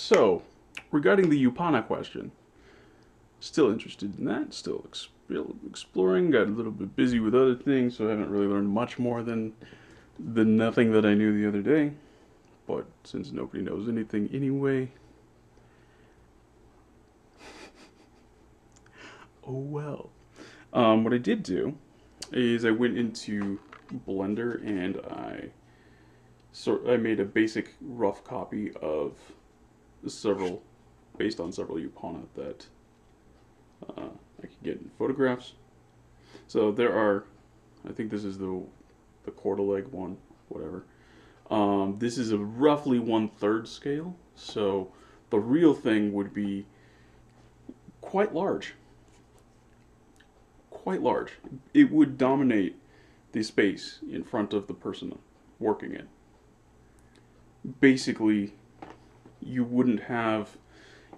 So, regarding the Yupana question, still interested in that, still exploring, got a little bit busy with other things, so I haven't really learned much more than the nothing that I knew the other day. But since nobody knows anything anyway, oh well. What I did do is I went into Blender and I made a basic rough copy of several, based on several Yupana that I could get in photographs. So there are, I think this is the quarter leg one, whatever. This is a roughly 1/3 scale, so the real thing would be quite large. Quite large. It would dominate the space in front of the person working it. Basically, you wouldn't have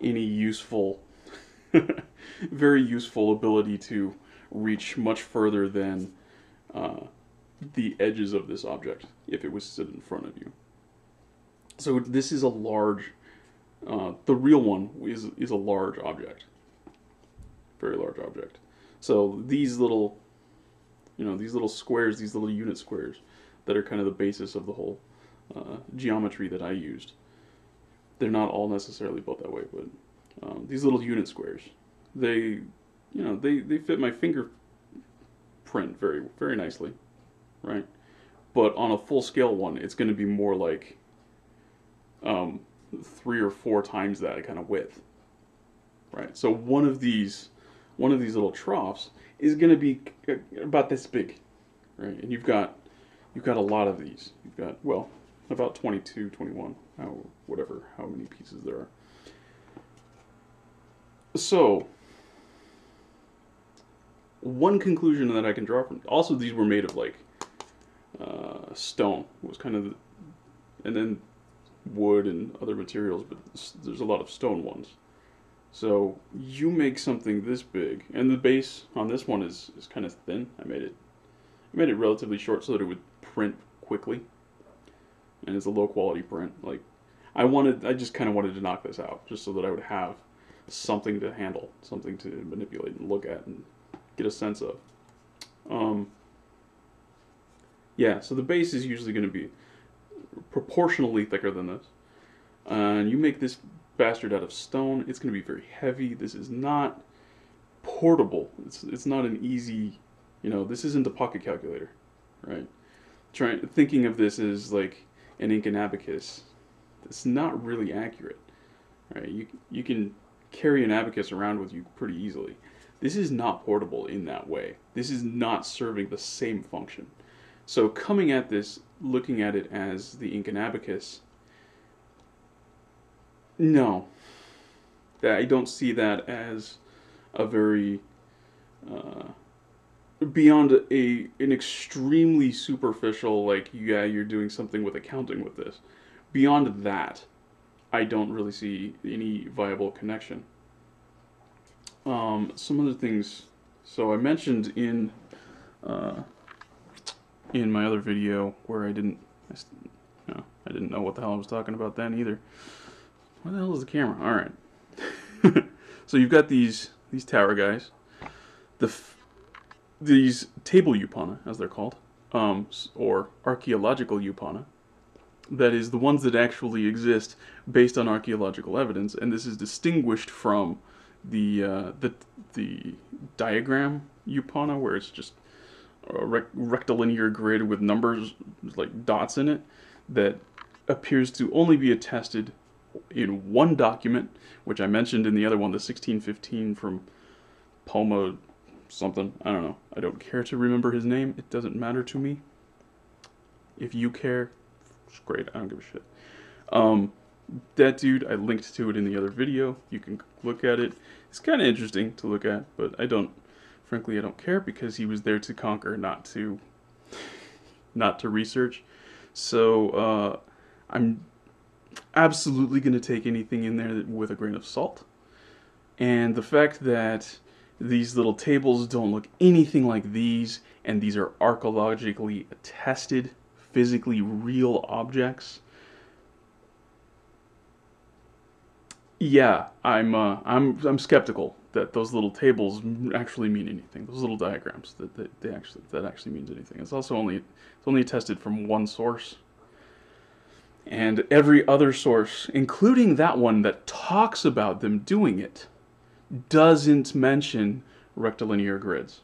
any useful, very useful ability to reach much further than the edges of this object if it was sit in front of you. So this is a large, the real one is a large object, very large object. So these little, these little squares, these little unit squares that are kind of the basis of the whole geometry that I used. They're not all necessarily built that way, but these little unit squares, they fit my fingerprint very, very nicely, right? But on a full scale one, it's going to be more like 3 or 4 times that kind of width, right? So one of these little troughs is going to be about this big, right? And you've got a lot of these. You've got, well, about 22, 21, how many pieces there are. So one conclusion that I can draw from, also these were made of like stone, was kind of, and then wood and other materials, but there's a lot of stone ones. So you make something this big, and the base on this one is kind of thin. I made it relatively short so that it would print quickly, and it's a low quality print. Like I just kind of wanted to knock this out just so that I would have something to handle, something to manipulate and look at and get a sense of. Yeah, so the base is usually going to be proportionally thicker than this, and you make this bastard out of stone. It's going to be very heavy. This is not portable. It's not an easy, this isn't a pocket calculator, right? Thinking of this as like an ink and abacus, it's not really accurate, right? You can carry an abacus around with you pretty easily. This is not portable in that way. This is not serving the same function. So coming at this, looking at it as the ink and abacus, no, I don't see that as a very beyond an extremely superficial, like, yeah, you're doing something with accounting with this. Beyond that, I don't really see any viable connection. Some other things. So I mentioned in my other video where I didn't know what the hell I was talking about then either. Where the hell is the camera? All right. So you've got these tower guys, these table Yupana, as they're called, or archaeological Yupana. That is the ones that actually exist based on archaeological evidence, and this is distinguished from the diagram Yupana, where it's just a rectilinear grid with numbers like dots in it that appears to only be attested in one document, which I mentioned in the other one, the 1615 from Poma something. I don't know. I don't care to remember his name. It doesn't matter to me. If you care, it's great. I don't give a shit. That dude, I linked to it in the other video. You can look at it. It's kind of interesting to look at, but frankly, I don't care because he was there to conquer, not to research. So I'm absolutely going to take anything in there with a grain of salt. And the fact that these little tables don't look anything like these, and these are archaeologically attested, physically real objects, Yeah, I'm skeptical that those little tables actually mean anything. Those little diagrams that actually means anything. It's only attested from one source, and every other source, including that one that talks about them doing it, doesn't mention rectilinear grids.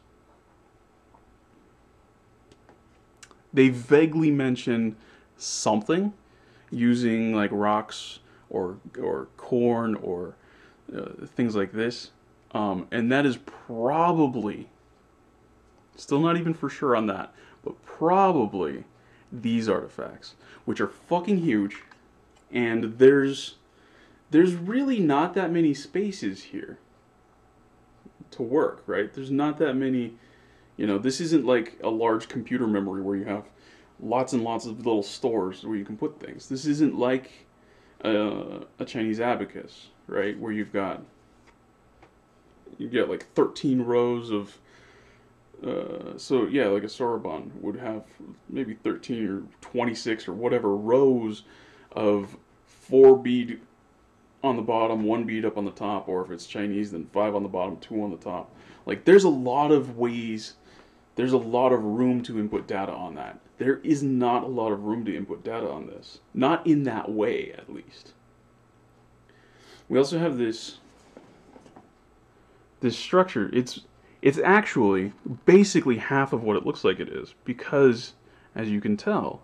They vaguely mention something using like rocks or corn or things like this, and that is probably still not even for sure on that, but probably these artifacts, which are fucking huge, and there's really not that many spaces here to work, right? There's not that many, this isn't like a large computer memory where you have lots and lots of little stores where you can put things. This isn't like a Chinese abacus, right? Where you get like 13 rows of, so yeah, like a soroban would have maybe 13 or 26 or whatever rows of 4 bead on the bottom, 1 bead up on the top, or if it's Chinese, then 5 on the bottom, 2 on the top. Like, there's a lot of ways, there's a lot of room to input data on that. There is not a lot of room to input data on this. Not in that way, at least. We also have this structure. It's actually basically half of what it looks like it is, because, as you can tell,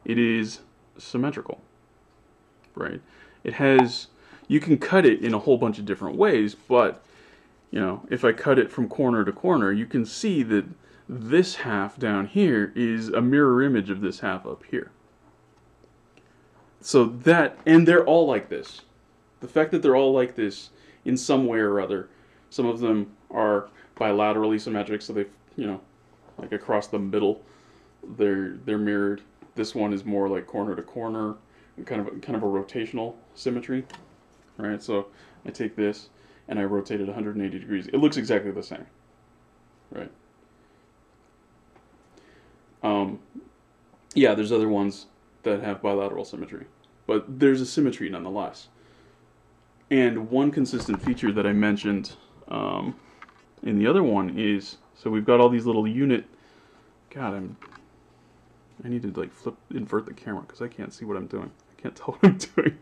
it is symmetrical, right? It has, you can cut it in a whole bunch of different ways, but, if I cut it from corner to corner, you can see that this half down here is a mirror image of this half up here. So that, and they're all like this. The fact that they're all like this in some way or other, some of them are bilaterally symmetric, so they, like across the middle, they're mirrored. This one is more like corner to corner, kind of a rotational symmetry, right? So I take this and I rotate it 180 degrees. It looks exactly the same, right? Yeah, there's other ones that have bilateral symmetry, but there's a symmetry nonetheless. And one consistent feature that I mentioned in the other one is, so we've got all these little unit. God, I need to like invert the camera because I can't see what I'm doing. I can't tell what I'm doing.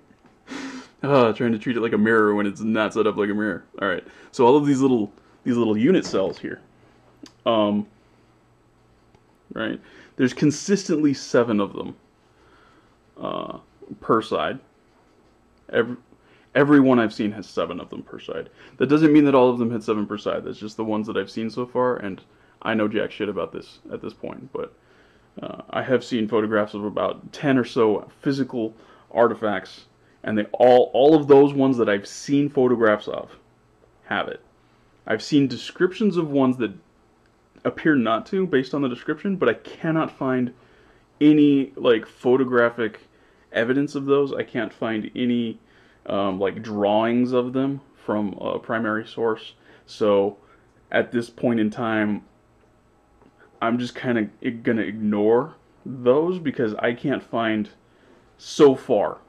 Trying to treat it like a mirror when it's not set up like a mirror. All right, so all of these little unit cells here, right? There's consistently 7 of them per side. Every one I've seen has 7 of them per side. That doesn't mean that all of them had 7 per side. That's just the ones that I've seen so far, and I know jack shit about this at this point. But I have seen photographs of about 10 or so physical artifacts, and they all of those ones that I've seen photographs of have it. I've seen descriptions of ones that appear not to, based on the description, but I cannot find any like photographic evidence of those. I can't find any like drawings of them from a primary source. So at this point in time, I'm just kind of gonna ignore those because I can't find so far.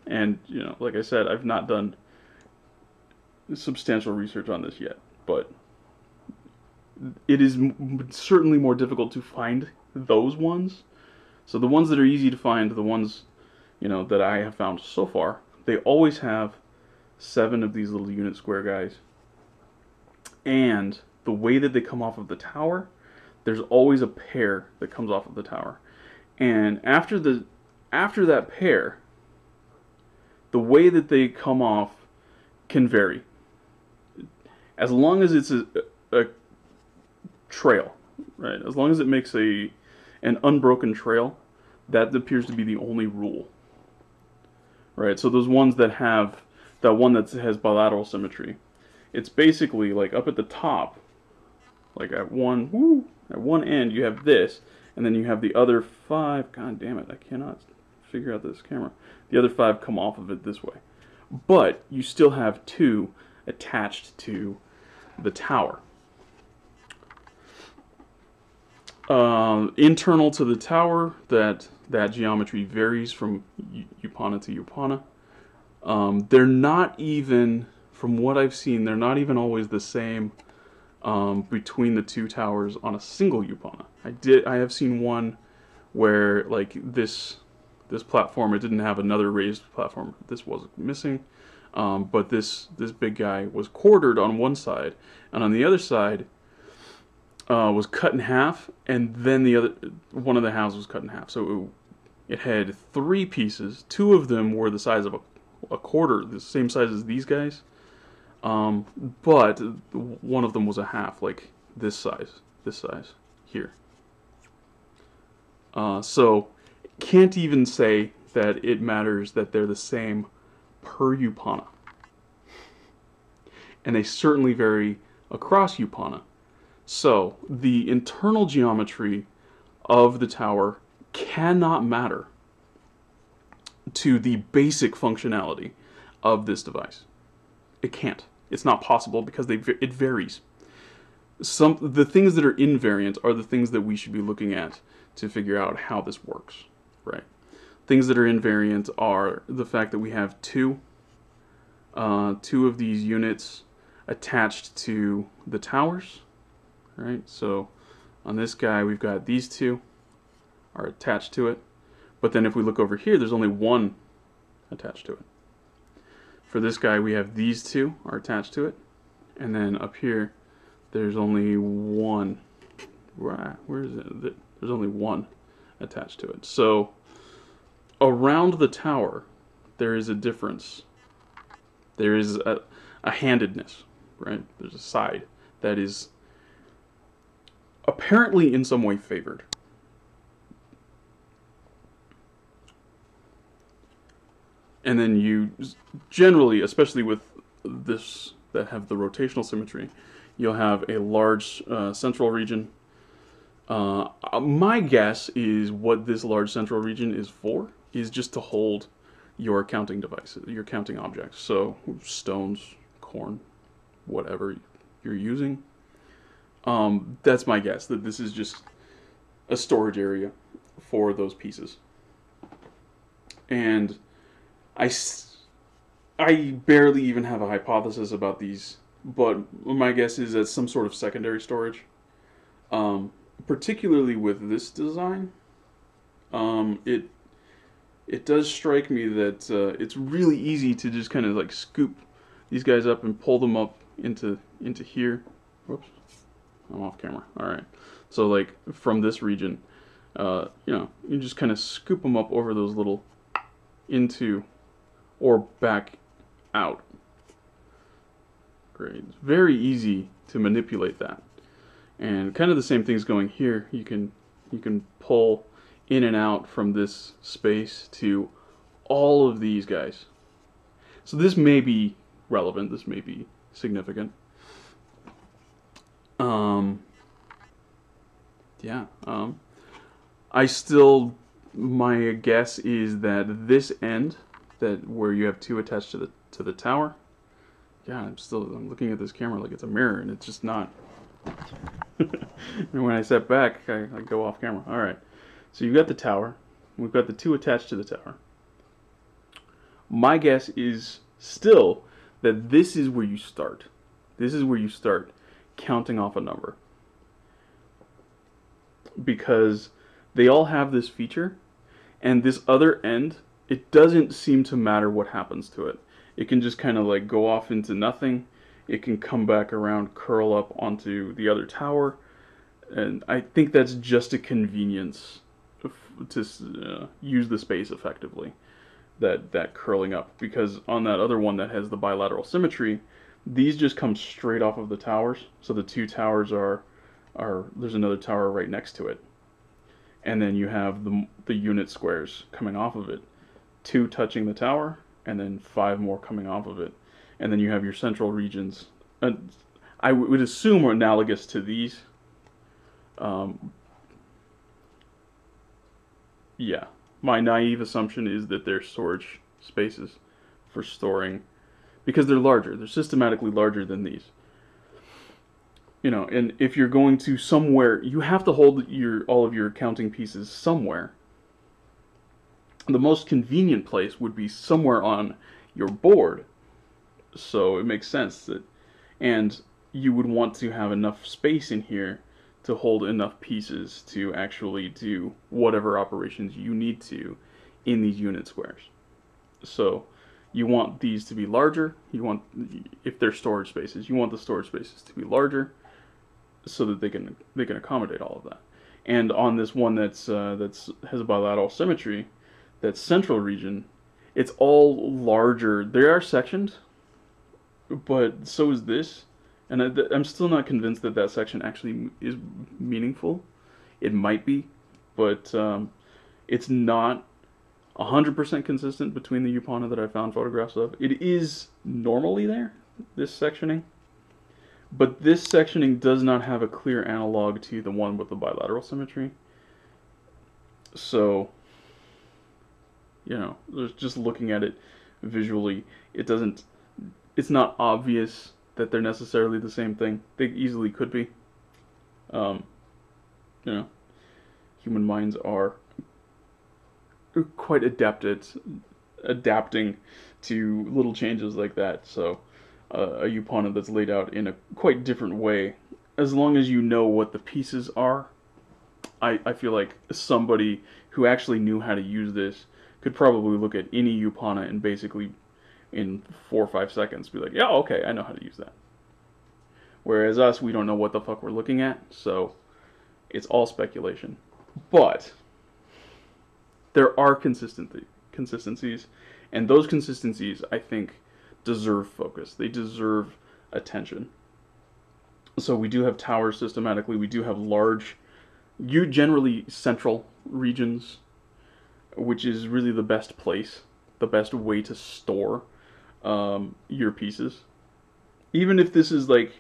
And like I said, I've not done substantial research on this yet, but it is certainly more difficult to find those ones. So the ones that are easy to find, the ones that I have found so far, they always have 7 of these little unit square guys. And the way that they come off of the tower, there's always a pair that comes off of the tower. And after that pair, the way that they come off can vary. As long as it's a trail, right? As long as it makes an unbroken trail, that appears to be the only rule. Right, so those ones that have, that one that has bilateral symmetry, it's basically like up at the top, like at one end you have this, and then you have the other 5, god damn it, I cannot figure out this camera. The other 5 come off of it this way. But you still have 2 attached to the tower. Internal to the tower, that geometry varies from Yupana to Yupana. They're not even, from what I've seen, they're not even always the same between the two towers on a single Yupana. I have seen one where like this platform, it didn't have another raised platform. This was missing, but this big guy was quartered on one side, and on the other side was cut in half, and then the other one of the halves was cut in half. So it had three pieces. Two of them were the size of a quarter, the same size as these guys, but one of them was a half, like this size here. So can't even say that it matters that they're the same per Yupana. And they certainly vary across Yupana. So the internal geometry of the tower cannot matter to the basic functionality of this device. It can't. It's not possible because it varies. The things that are invariant are the things that we should be looking at to figure out how this works, right? Things that are invariant are the fact that we have two of these units attached to the towers, right? So on this guy, we've got these two are attached to it, but then if we look over here, there's only one attached to it. For this guy, we have these two are attached to it, and then up here, there's only one. Where is it? There's only one attached to it. So around the tower, there is a difference. There is a handedness, right? There's a side that is apparently in some way favored. And then you generally, especially with this that have the rotational symmetry, you'll have a large central region. My guess is what this large central region is for is just to hold your counting devices, your counting objects. So stones, corn, whatever you're using. That's my guess, that this is just a storage area for those pieces. And I barely even have a hypothesis about these, but my guess is that some sort of secondary storage. Particularly with this design, it does strike me that it's really easy to just kind of like scoop these guys up and pull them up into here. Whoops, I'm off camera. All right, so like from this region, you just kind of scoop them up over those little into or back out. Great, it's very easy to manipulate that. And kind of the same thing's going here. You can pull in and out from this space to all of these guys. So this may be relevant. This may be significant. Yeah. My guess is that this end, that where you have two attached to the tower. Yeah, I'm looking at this camera like it's a mirror, and it's just not. And when I step back, I go off camera. All right. So you've got the tower. We've got the two attached to the tower. My guess is still that this is where you start. This is where you start counting off a number. Because they all have this feature, and this other end, it doesn't seem to matter what happens to it. It can just kind of like go off into nothing. It can come back around, curl up onto the other tower, and I think that's just a convenience to use the space effectively, that curling up, because on that other one that has the bilateral symmetry, these just come straight off of the towers. So the two towers are there's another tower right next to it, and then you have the unit squares coming off of it, two touching the tower, and then 5 more coming off of it. And then you have your central regions. I would assume are analogous to these. Yeah, my naive assumption is that they're storage spaces for storing, because they're larger. They're systematically larger than these. And if you're going to somewhere, you have to hold all of your counting pieces somewhere. The most convenient place would be somewhere on your board. So it makes sense that, and you would want to have enough space in here to hold enough pieces to actually do whatever operations you need to in these unit squares. So you want these to be larger. You want, if they're storage spaces, you want the storage spaces to be larger so that they can accommodate all of that. And on this one that's has a bilateral symmetry, that central region, it's all larger. They are sectioned, but so is this. And I'm still not convinced that that section actually is meaningful. It might be, but it's not 100% consistent between the Yupana that I found photographs of. It is normally there, this sectioning, but this sectioning does not have a clear analog to the one with the bilateral symmetry. So, you know, just looking at it visually, it's not obvious that they're necessarily the same thing. They easily could be. You know, human minds are quite adept at adapting to little changes like that. So a Yupana that's laid out in a quite different way, as long as you know what the pieces are, I feel like somebody who actually knew how to use this could probably look at any Yupana and basically in 4 or 5 seconds be like, yeah, okay, I know how to use that. Whereas us, we don't know what the fuck we're looking at, so it's all speculation. But there are consistencies, and those consistencies, I think, deserve focus. They deserve attention. So we do have towers systematically. We do have large, generally central regions, which is really the best place, the best way to store your pieces. Even if this is like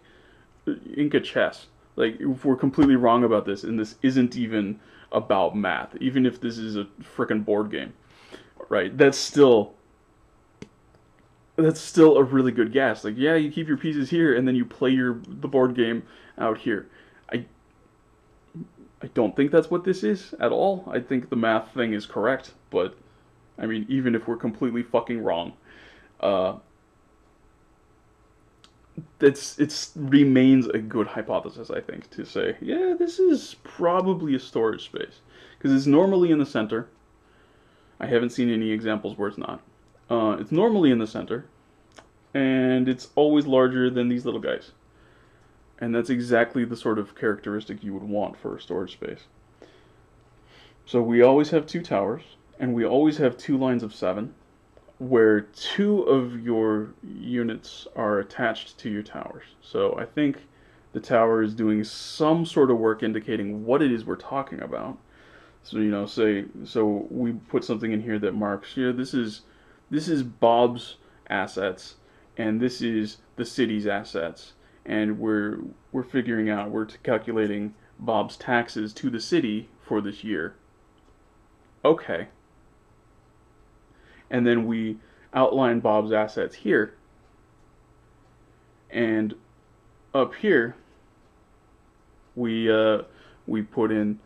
Inca chess, like if we're completely wrong about this, and this isn't even about math, even if this is a frickin' board game, right? That's still a really good guess. Like, yeah, you keep your pieces here, and then you play the board game out here. I don't think that's what this is at all. I think the math thing is correct, but I mean, even if we're completely fucking wrong, it remains a good hypothesis, I think, to say, yeah, this is probably a storage space, because it's normally in the center. I haven't seen any examples where it's not. It's normally in the center, and it's always larger than these little guys. And that's exactly the sort of characteristic you would want for a storage space. So we always have 2 towers, and we always have 2 lines of 7, where 2 of your units are attached to your towers. So I think the tower is doing some sort of work indicating what it is we're talking about. So, you know, so we put something in here that marks, you know, this is Bob's assets, and this is the city's assets, and we're figuring out, we're calculating Bob's taxes to the city for this year. Okay. And then we outline Bob's assets here, and up here we put in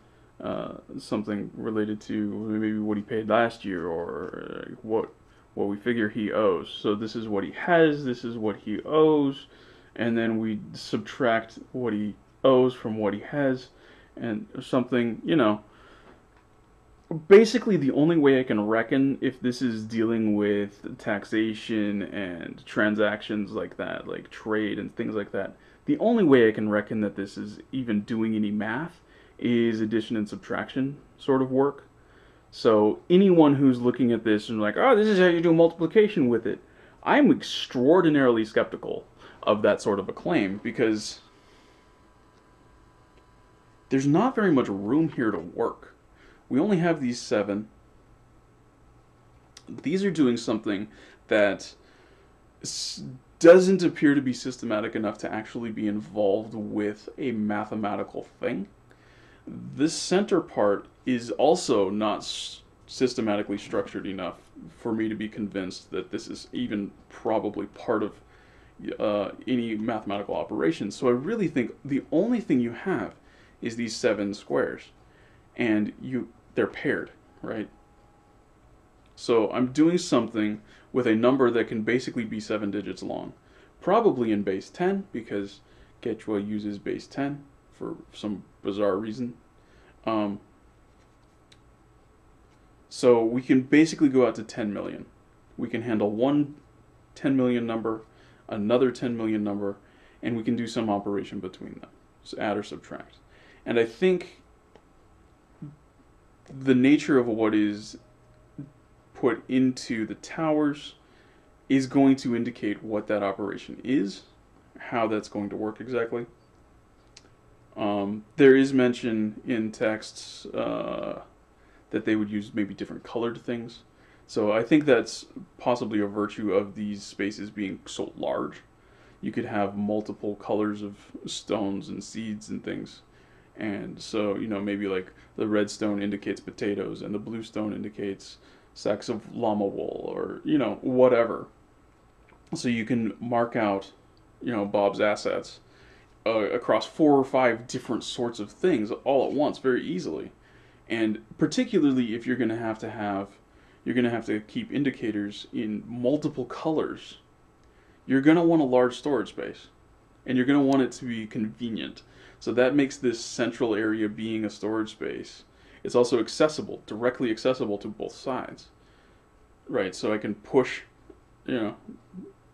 something related to maybe what he paid last year, or what we figure he owes. So this is what he has, this is what he owes, and then we subtract what he owes from what he has, and something, you know. Basically, the only way I can reckon if this is dealing with taxation and transactions like that, like trade and things like that, the only way I can reckon that this is even doing any math is addition and subtraction sort of work. So anyone who's looking at this and like, oh, this is how you do multiplication with it, I'm extraordinarily skeptical of that sort of a claim, because there's not very much room here to work. We only have these 7. These are doing something that doesn't appear to be systematic enough to actually be involved with a mathematical thing. This center part is also not systematically structured enough for me to be convinced that this is even probably part of any mathematical operation. So I really think the only thing you have is these 7 squares, and they're paired, right? So I'm doing something with a number that can basically be 7 digits long. Probably in base 10, because Quechua uses base 10 for some bizarre reason. Um, so we can basically go out to 10 million. We can handle one 10 million number, another 10 million number, and we can do some operation between them. So add or subtract. And I think the nature of what is put into the towers is going to indicate what that operation is, how that's going to work exactly. There is mention in texts that they would use maybe different colored things. So I think that's possibly a virtue of these spaces being so large. You could have multiple colors of stones and seeds and things. And so, maybe like the red stone indicates potatoes and the blue stone indicates sacks of llama wool or, whatever. So you can mark out, Bob's assets across 4 or 5 different sorts of things all at once very easily. And particularly if you're going to have to keep indicators in multiple colors, you're going to want a large storage space. And you're going to want it to be convenient. So that makes this central area being a storage space. It's also accessible, directly accessible to both sides. Right, so I can push,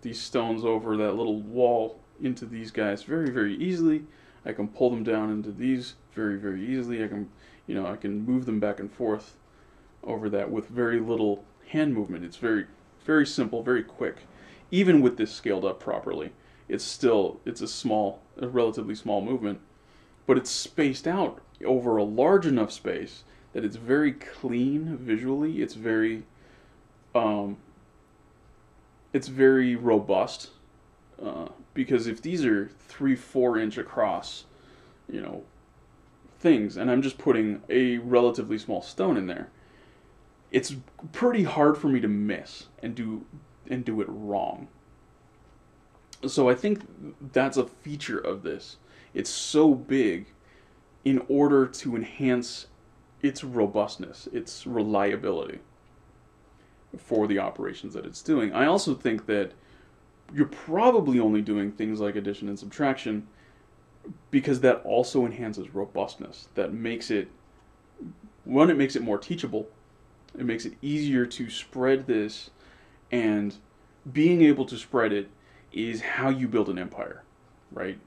these stones over that little wall into these guys very, very easily. I can pull them down into these very, very easily. I can move them back and forth over that with very little hand movement. It's very, very simple, very quick. Even with this scaled up properly, it's a relatively small movement, but it's spaced out over a large enough space that it's very clean visually. It's very robust, because if these are 3-4 inch across, things, and I'm just putting a relatively small stone in there, it's pretty hard for me to miss and do it wrong. So I think that's a feature of this. It's so big in order to enhance its robustness, its reliability for the operations that it's doing. I also think that you're probably only doing things like addition and subtraction because that also enhances robustness. That makes it, one, it makes it more teachable. It makes it easier to spread this, and being able to spread it is how you build an empire, right?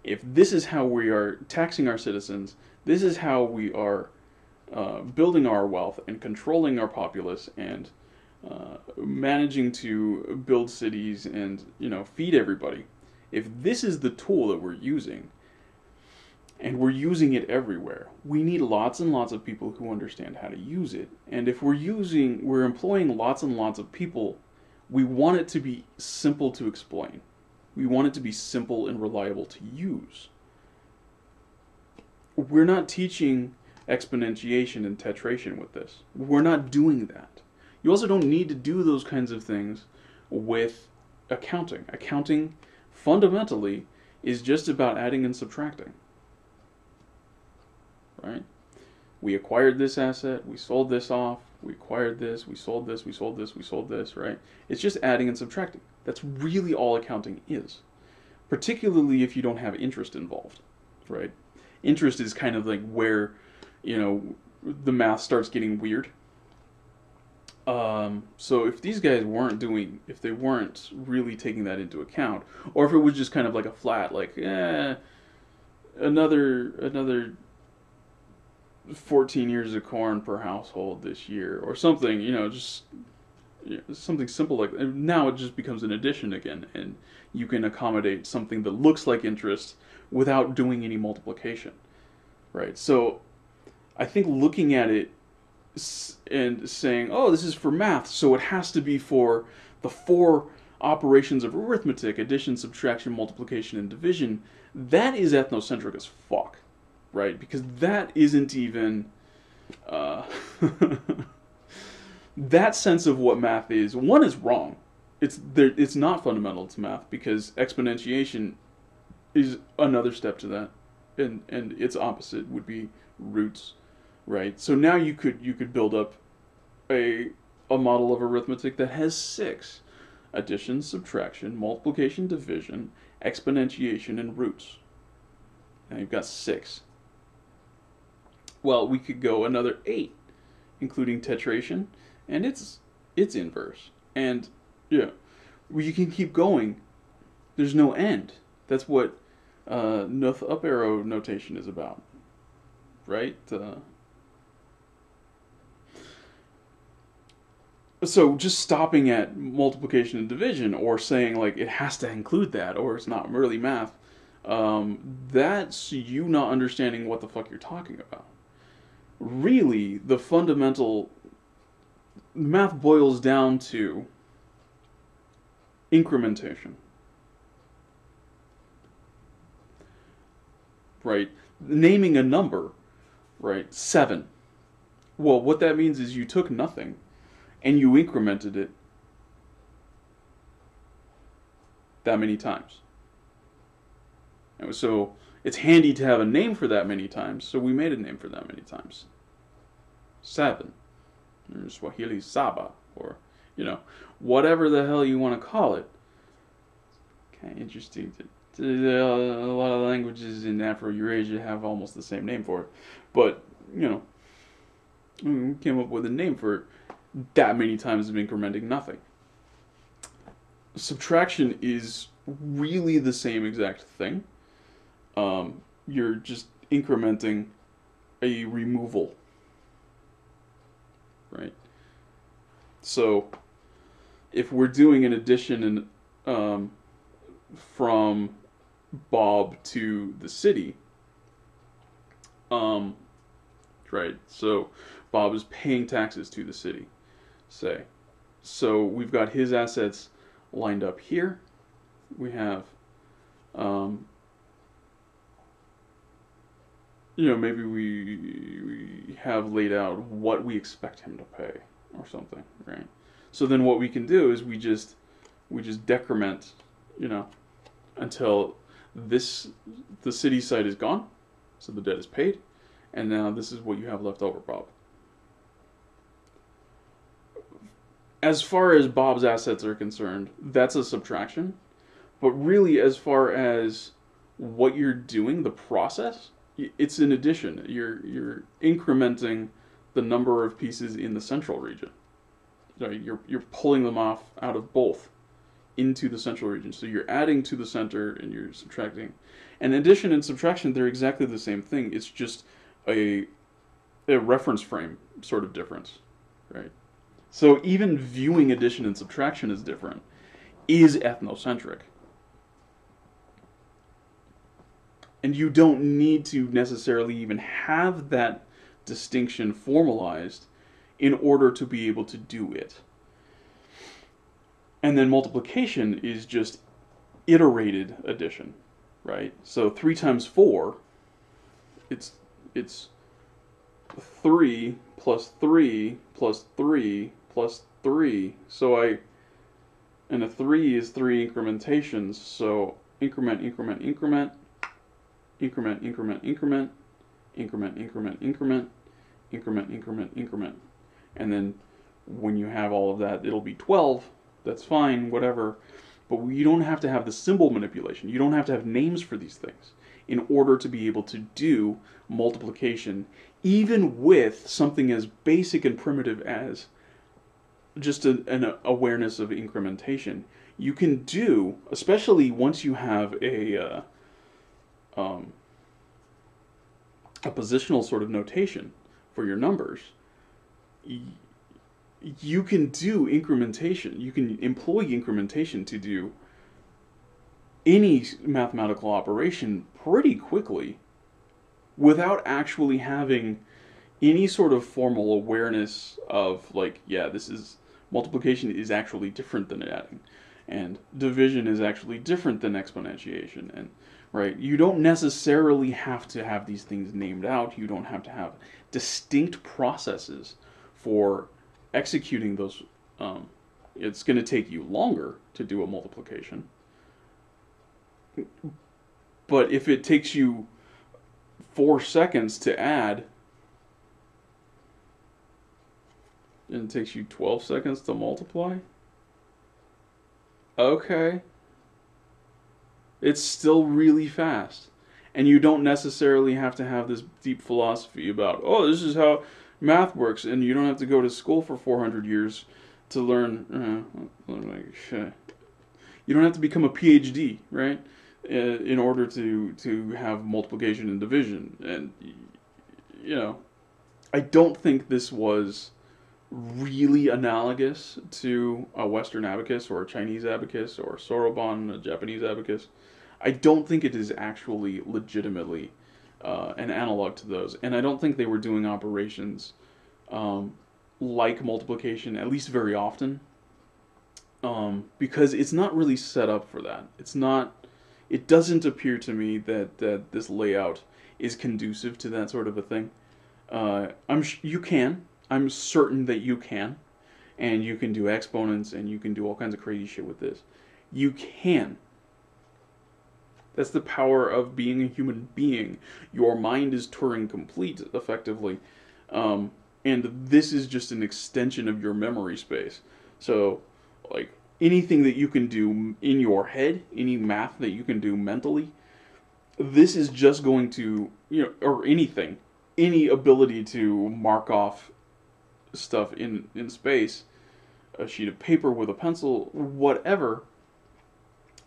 If this is how we are taxing our citizens, this is how we are building our wealth and controlling our populace and managing to build cities and feed everybody. If this is the tool that we're using, and we're using it everywhere, we need lots and lots of people who understand how to use it. And if we're employing lots and lots of people, we want it to be simple to explain. We want it to be simple and reliable to use. We're not teaching exponentiation and tetration with this. We're not doing that. You also don't need to do those kinds of things with accounting. Accounting, fundamentally, is just about adding and subtracting. Right? We acquired this asset, we sold this off, we acquired this, we sold this, we sold this, we sold this, right? It's just adding and subtracting. That's really all accounting is. Particularly if you don't have interest involved, right? Interest is kind of like where, the math starts getting weird. So if these guys if they weren't really taking that into account, or if it was just kind of like a flat, like, another 14 ears of corn per household this year, or something, just something simple like that. Now it just becomes an addition again, and you can accommodate something that looks like interest without doing any multiplication, right? So I think looking at it and saying, oh, this is for math, so it has to be for the 4 operations of arithmetic: addition, subtraction, multiplication, and division, that is ethnocentric as fuck, right? Because that isn't even that sense of what math is. One is wrong. It's not fundamental to math, because exponentiation is another step to that, and its opposite would be roots, right? So now you could build up a a model of arithmetic that has 6: addition, subtraction, multiplication, division, exponentiation, and roots. Now you've got 6. Well, we could go another 8, including tetration and its inverse. And yeah, you can keep going. There's no end. That's what noth up arrow notation is about, right? So just stopping at multiplication and division, or saying like it has to include that, or it's not really math, that's you not understanding what the fuck you're talking about. Really, the fundamental math boils down to incrementation, right? Naming a number, right? 7. Well, what that means is you took nothing and you incremented it that many times. And so it's handy to have a name for that many times, so we made a name for that many times. 7. Or Swahili Saba, or, whatever the hell you want to call it. Kind of interesting. A lot of languages in Afro-Eurasia have almost the same name for it. But, we came up with a name for it that many times of incrementing nothing. Subtraction is really the same exact thing. You're just incrementing a removal, right? So if we're doing an addition from Bob to the city, right? So Bob is paying taxes to the city, say. So we've got his assets lined up here. We have, maybe we have laid out what we expect him to pay or something, right? So then what we can do is we just decrement, until the city site is gone, so the debt is paid, and now this is what you have left over, Bob. As far as Bob's assets are concerned, that's a subtraction. But really, as far as what you're doing, the process, it's an addition. You're incrementing the number of pieces in the central region. Right? You're pulling them off out of both into the central region. So you're adding to the center and you're subtracting. And addition and subtraction, they're exactly the same thing. It's just a reference frame sort of difference, right? So even viewing addition and subtraction as different is ethnocentric. And you don't need to necessarily even have that distinction formalized in order to be able to do it. And then multiplication is just iterated addition, right? So 3 times 4, it's 3 plus 3 plus 3 plus 3. So and a 3 is 3 incrementations. So increment, increment, increment, increment, increment, increment, increment, increment, increment, increment, increment, increment. And then when you have all of that, it'll be 12. That's fine, whatever. But you don't have to have the symbol manipulation. You don't have to have names for these things in order to be able to do multiplication, even with something as basic and primitive as just an awareness of incrementation. You can do, especially once you have a positional sort of notation for your numbers, you can do incrementation. You can employ incrementation to do any mathematical operation pretty quickly without actually having any sort of formal awareness of, like, yeah, multiplication is actually different than adding, and division is actually different than exponentiation, and right, you don't necessarily have to have these things named out. You don't have to have distinct processes for executing those. It's going to take you longer to do a multiplication, but if it takes you 4 seconds to add, And it takes you 12 seconds to multiply? Okay. It's still really fast. And you don't necessarily have to have this deep philosophy about, oh, this is how math works, and you don't have to go to school for 400 years to learn. You don't have to become a PhD, right? In order to have multiplication and division. And, you know, I don't think this was really analogous to a Western abacus or a Chinese abacus or Soroban, a Japanese abacus. I don't think it is actually legitimately an analog to those. And I don't think they were doing operations like multiplication, at least very often, because it's not really set up for that. It doesn't appear to me that this layout is conducive to that sort of a thing. I'm certain that you can, and you can do exponents, and you can do all kinds of crazy shit with this. You can. That's the power of being a human being. Your mind is Turing complete, effectively. And this is just an extension of your memory space. So, like, anything that you can do in your head, any math that you can do mentally, this is just going to, or anything, any ability to mark off stuff in space, a sheet of paper with a pencil, whatever,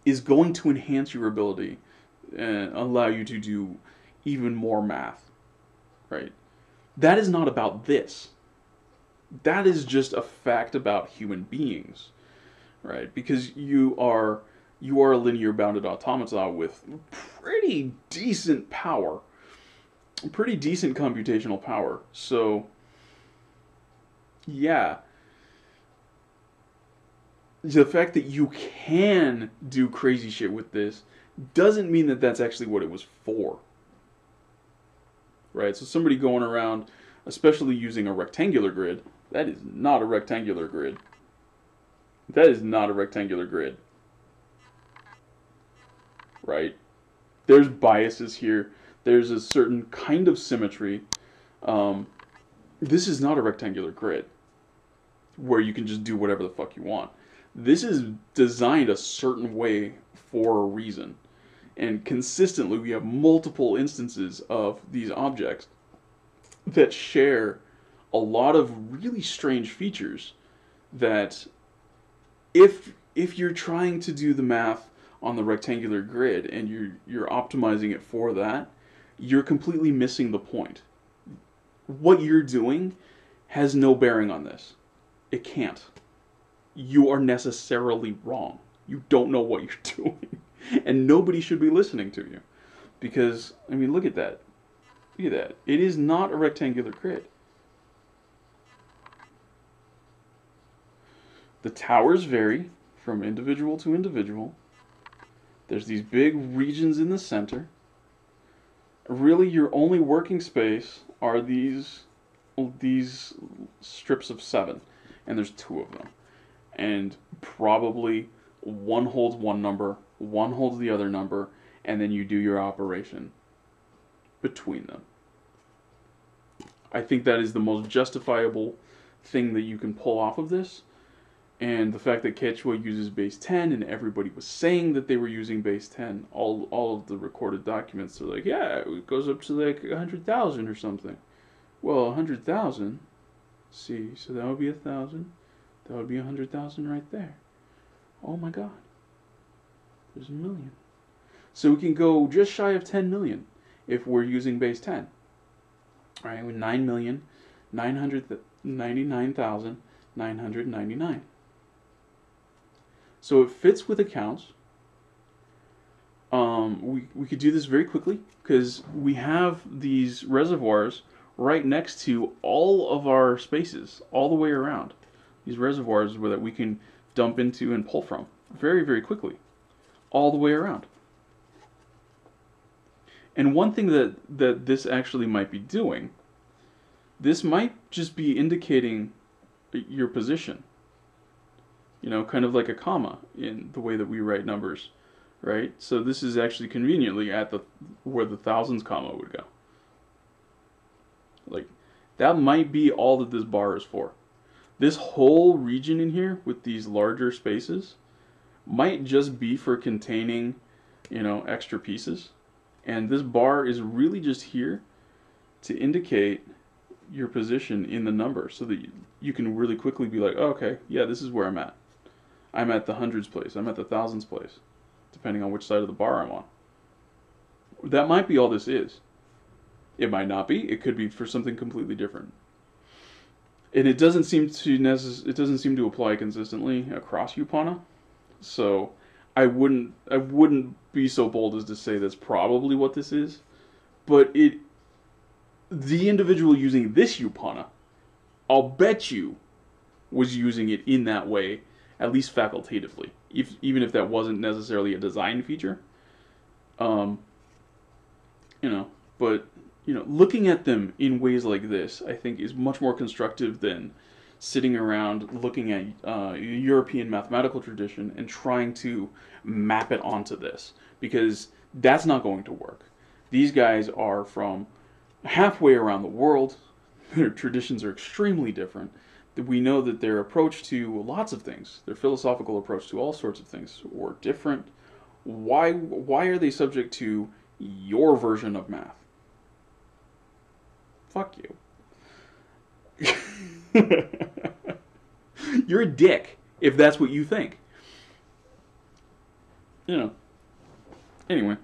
is going to enhance your ability and allow you to do even more math, right? That is not about this. That is just a fact about human beings, right? Because you are a linear bounded automata with pretty decent power, pretty decent computational power. So, yeah, the fact that you can do crazy shit with this doesn't mean that that's actually what it was for. Right? So somebody going around, especially using a rectangular grid, that is not a rectangular grid. That is not a rectangular grid. Right? There's biases here. There's a certain kind of symmetry. This is not a rectangular grid where you can just do whatever the fuck you want. This is designed a certain way for a reason. And consistently, we have multiple instances of these objects that share a lot of really strange features that if you're trying to do the math on the rectangular grid and you're optimizing it for that, you're completely missing the point. What you're doing has no bearing on this. It can't. You are necessarily wrong. You don't know what you're doing. And nobody should be listening to you. Because, I mean, look at that. Look at that. It is not a rectangular grid. The towers vary from individual to individual. There's these big regions in the center. Really, your only working space are these strips of 7. And there's 2 of them. And probably one holds one number, one holds the other number, and then you do your operation between them. I think that is the most justifiable thing that you can pull off of this. And the fact that Quechua uses base 10 and everybody was saying that they were using base 10, all of the recorded documents are like, yeah, it goes up to like 100,000 or something. Well, 100,000, see, so that would be 1,000. That would be 100,000 right there. Oh my God. There's a million. So we can go just shy of 10 million if we're using base 10. All right, with 9,999,999. So it fits with accounts. We could do this very quickly because we have these reservoirs right next to all of our spaces all the way around. These reservoirs that we can dump into and pull from very, very quickly, all the way around. And one thing that this actually might be doing, this might just be indicating your position. You know, kind of like a comma in the way that we write numbers, right? So this is actually conveniently at where the thousands comma would go. Like, that might be all that this bar is for. This whole region in here with these larger spaces might just be for containing, extra pieces. And this bar is really just here to indicate your position in the number so that you can really quickly be like, oh, okay, yeah, this is where I'm at. I'm at the hundreds place. I'm at the thousands place, depending on which side of the bar I'm on. That might be all this is. It might not be. It could be for something completely different. And it doesn't seem to apply consistently across Yupana. So I wouldn't be so bold as to say that's probably what this is. But the individual using this Yupana, I'll bet you, was using it in that way, at least facultatively, even if that wasn't necessarily a design feature. But looking at them in ways like this, I think, is much more constructive than sitting around looking at European mathematical tradition and trying to map it onto this, because that's not going to work. These guys are from halfway around the world. Their traditions are extremely different. We know that their approach to lots of things, their philosophical approach to all sorts of things, were different. Why are they subject to your version of math? Fuck you. You're a dick if that's what you think. Anyway.